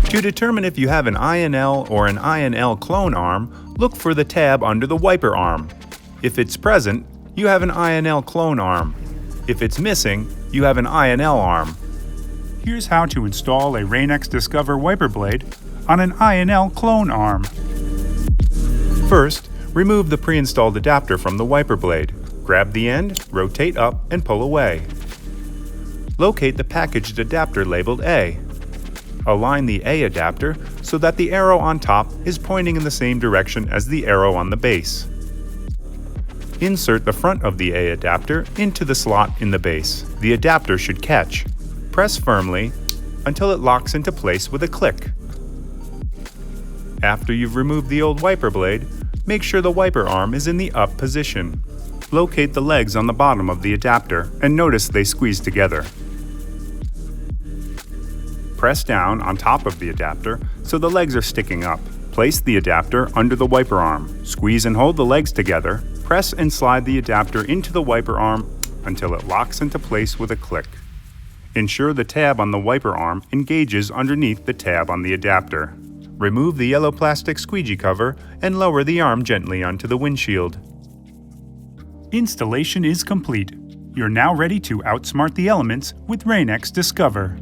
To determine if you have an INL or an INL clone arm, look for the tab under the wiper arm. If it's present, you have an INL clone arm. If it's missing, you have an INL arm. Here's how to install a Rain-X Discover wiper blade on an INL clone arm. First, remove the pre-installed adapter from the wiper blade. Grab the end, rotate up, and pull away. Locate the packaged adapter labeled A. Align the A adapter so that the arrow on top is pointing in the same direction as the arrow on the base. Insert the front of the A adapter into the slot in the base. The adapter should catch. Press firmly until it locks into place with a click. After you've removed the old wiper blade, make sure the wiper arm is in the up position. Locate the legs on the bottom of the adapter and notice they squeeze together. Press down on top of the adapter so the legs are sticking up. Place the adapter under the wiper arm. Squeeze and hold the legs together. Press and slide the adapter into the wiper arm until it locks into place with a click. Ensure the tab on the wiper arm engages underneath the tab on the adapter. Remove the yellow plastic squeegee cover and lower the arm gently onto the windshield. Installation is complete. You're now ready to outsmart the elements with Rain-X Discover.